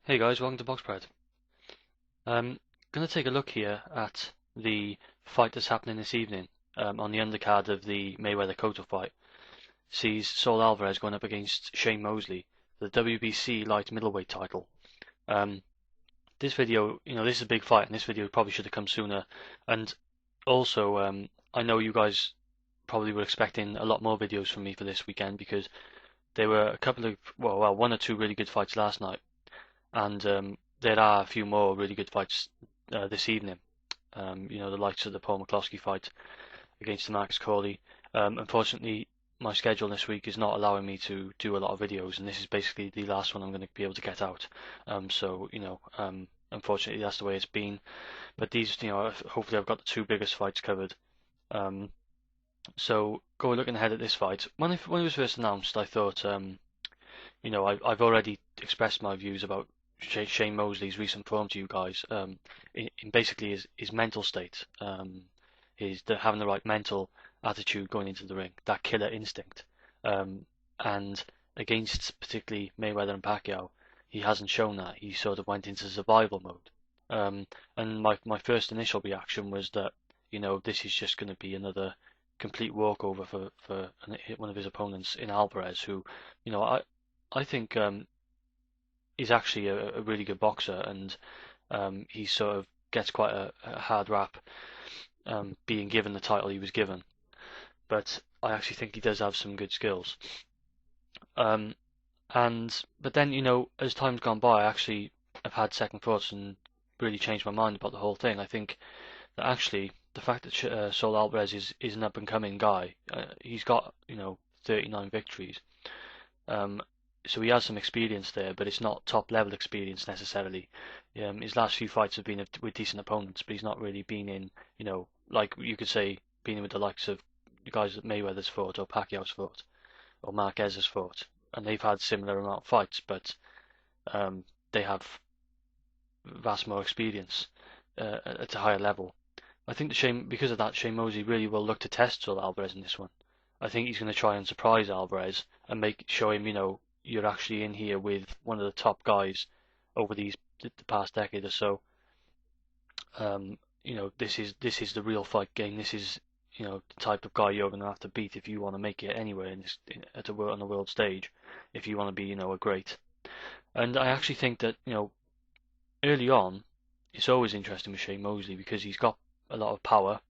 Hey guys, welcome to Box Bread. Gonna take a look here at the fight that's happening this evening on the undercard of the Mayweather-Cotto fight. Sees Saul Alvarez going up against Shane Mosley, the WBC light middleweight title. Um, this video, this is a big fight, and this video probably should have come sooner. And also, I know you guys probably were expecting a lot more videos from me for this weekend because there were a couple of, well, one or two really good fights last night. And there are a few more really good fights this evening. The likes of the Paul McCloskey fight against Marcus Corley. Unfortunately, my schedule this week is not allowing me to do a lot of videos, and this is basically the last one I'm going to be able to get out. Unfortunately, that's the way it's been. But these, hopefully, I've got the two biggest fights covered. So looking ahead at this fight. When it was first announced, I thought, I've already expressed my views about Shane Mosley's recent form to you guys, in basically his mental state, having the right mental attitude going into the ring, that killer instinct, and against particularly Mayweather and Pacquiao, he hasn't shown that. He sort of went into survival mode, and my first initial reaction was that this is just going to be another complete walkover for one of his opponents in Alvarez, who I think he's actually a really good boxer, and he sort of gets quite a hard rap being given the title he was given. But I actually think he does have some good skills. But then as time's gone by, I actually have had second thoughts and really changed my mind about the whole thing. I think that actually the fact that Saul Alvarez is an up and coming guy, he's got 39 victories. So he has some experience there, but it's not top level experience necessarily. His last few fights have been with decent opponents, but he's not really been in, like you could say, been in with the likes of the guys that Mayweather's fought, or Pacquiao's fought, or Marquez has fought, and they've had similar amount of fights, but they have vast more experience at a higher level. I think because of that, Shane Mosley really will look to test Saul Alvarez in this one. I think he's going to try and surprise Alvarez and show him, you're actually in here with one of the top guys over the past decade or so. This is the real fight game. This is the type of guy you're going to have to beat if you want to make it anywhere on the world stage, if you want to be a great. And I actually think that early on, it's always interesting with Shane Mosley because he's got a lot of power.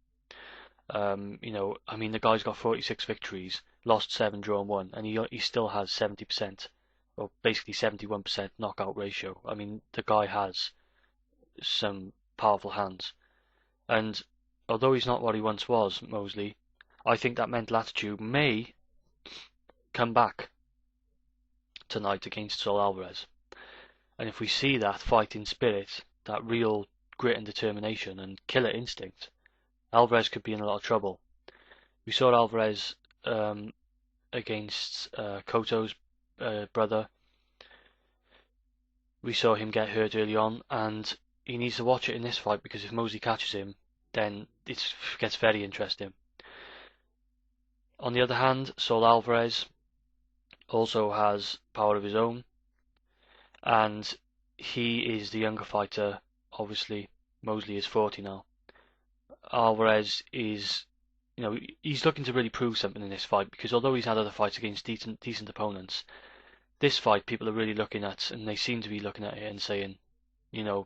The guy's got 46 victories, lost 7, drawn 1, and he still has 70%, or basically 71% knockout ratio. I mean, the guy has some powerful hands. And although he's not what he once was, Mosley, I think that mental attitude may come back tonight against Saul Alvarez. And if we see that fighting spirit, that real grit and determination and killer instinct, Alvarez could be in a lot of trouble. We saw Alvarez against Cotto's brother. We saw him get hurt early on, and he needs to watch it in this fight because if Mosley catches him, then it gets very interesting. On the other hand, Saul Alvarez also has power of his own, and he is the younger fighter. Obviously, Mosley is 40 now. Alvarez is, he's looking to really prove something in this fight because although he's had other fights against decent opponents, this fight people are really looking at, and they seem to be looking at it and saying,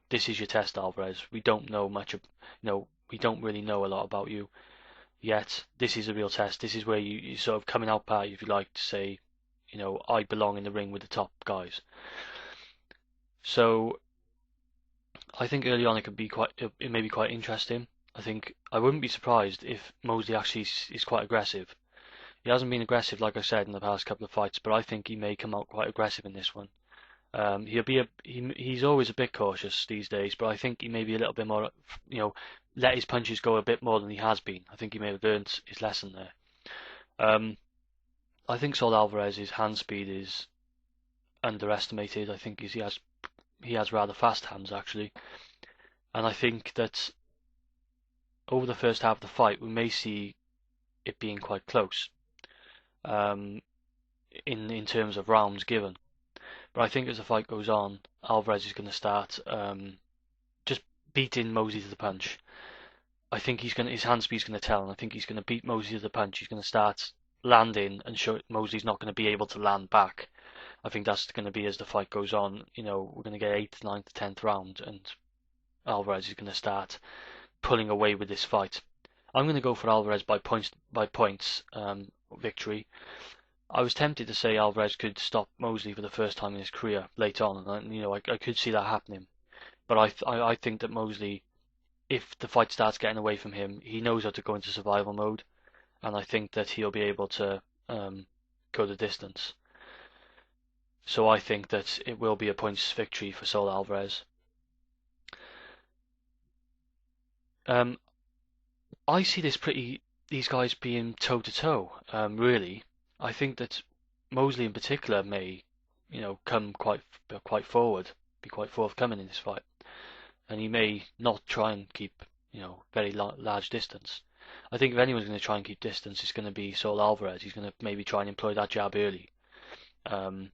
this is your test, Alvarez. We don't know much of, we don't really know a lot about you yet. This is a real test. This is where you're sort of coming out party, if you like, to say, I belong in the ring with the top guys. So I think early on it may be quite interesting. I think I wouldn't be surprised if Mosley actually is quite aggressive. He hasn't been aggressive, like I said, in the past couple of fights, but I think he may come out quite aggressive in this one. He's always a bit cautious these days, but I think he may be a little bit more, let his punches go a bit more than he has been. I think he may have learned his lesson there. I think Saul Alvarez's hand speed is underestimated. I think he has rather fast hands actually, and I think that over the first half of the fight we may see it being quite close in terms of rounds given. But I think as the fight goes on, Alvarez is going to start just beating Mosley to the punch. I think his hand speed's going to tell, and I think he's going to beat Mosley to the punch. He's going to start landing and show Mosley's not going to be able to land back. I think that's going to be as the fight goes on. We're going to get 8th, 9th, 10th round, and Alvarez is going to start pulling away with this fight. I'm going to go for Alvarez by points victory. I was tempted to say Alvarez could stop Mosley for the first time in his career late on, and I could see that happening. But I think that Mosley, if the fight starts getting away from him, he knows how to go into survival mode, and I think that he'll be able to go the distance. So I think that it will be a points victory for Saul Alvarez. I see these guys being toe to toe. Really, I think that Mosley in particular may, come quite forward, be quite forthcoming in this fight, and he may not try and keep, very large distance. I think if anyone's going to try and keep distance, it's going to be Saul Alvarez. He's going to maybe try and employ that jab early, and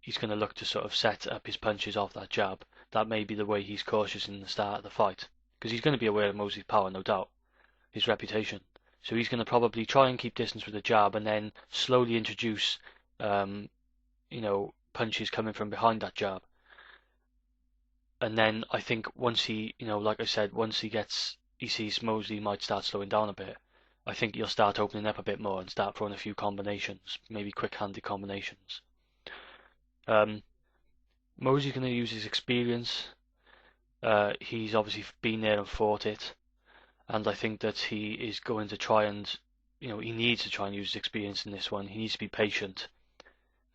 he's going to look to sort of set up his punches off that jab. That may be the way he's cautious in the start of the fight, because he's going to be aware of Mosley's power, no doubt, his reputation. So he's going to probably try and keep distance with the jab, and then slowly introduce, punches coming from behind that jab. And then I think once he, like I said, once he sees Mosley might start slowing down a bit, I think he'll start opening up a bit more and start throwing a few combinations, maybe quick-handed combinations. Mosley's going to use his experience. He's obviously been there and fought it, and I think that he is going to try and, he needs to try and use his experience in this one. He needs to be patient,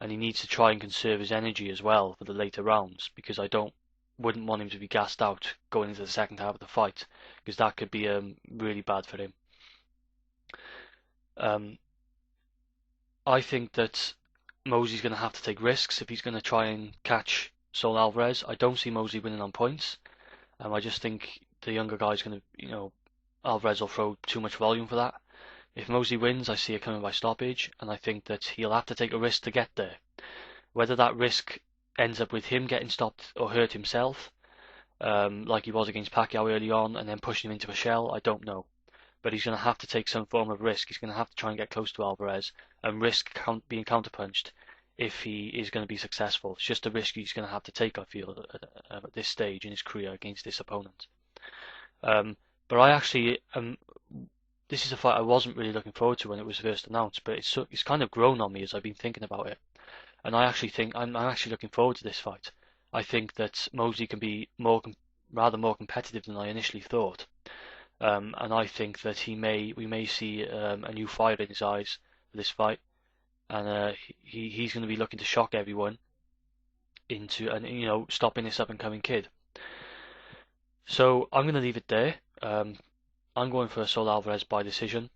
and he needs to try and conserve his energy as well for the later rounds, because I wouldn't want him to be gassed out going into the second half of the fight, because that could be really bad for him. I think that Mosley's going to have to take risks if he's going to try and catch Saul Alvarez. I don't see Mosley winning on points. I just think the younger guy's going to, Alvarez will throw too much volume for that. If Mosley wins, I see it coming by stoppage, and I think that he'll have to take a risk to get there. Whether that risk ends up with him getting stopped or hurt himself, like he was against Pacquiao early on, and then pushing him into a shell, I don't know. But he's going to have to take some form of risk. He's going to have to try and get close to Alvarez and risk being counterpunched if he is going to be successful. It's just a risk he's going to have to take, I feel, at this stage in his career against this opponent. But I actually, this is a fight I wasn't really looking forward to when it was first announced, but it's kind of grown on me as I've been thinking about it. And I actually think I'm actually looking forward to this fight. I think that Mosley can be rather more competitive than I initially thought. And I think that we may see a new fire in his eyes for this fight, and he's going to be looking to shock everyone into stopping this up and coming kid. So I'm going to leave it there. I'm going for Saul Alvarez by decision.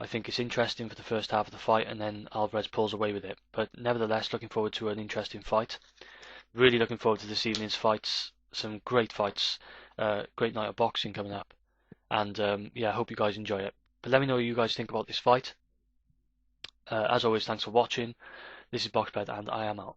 I think it's interesting for the first half of the fight, and then Alvarez pulls away with it. But nevertheless, looking forward to an interesting fight. Really looking forward to this evening's fights. Some great fights. Great night of boxing coming up. And I hope you guys enjoy it. But let me know what you guys think about this fight. As always, thanks for watching. This is BoxBed, and I am out.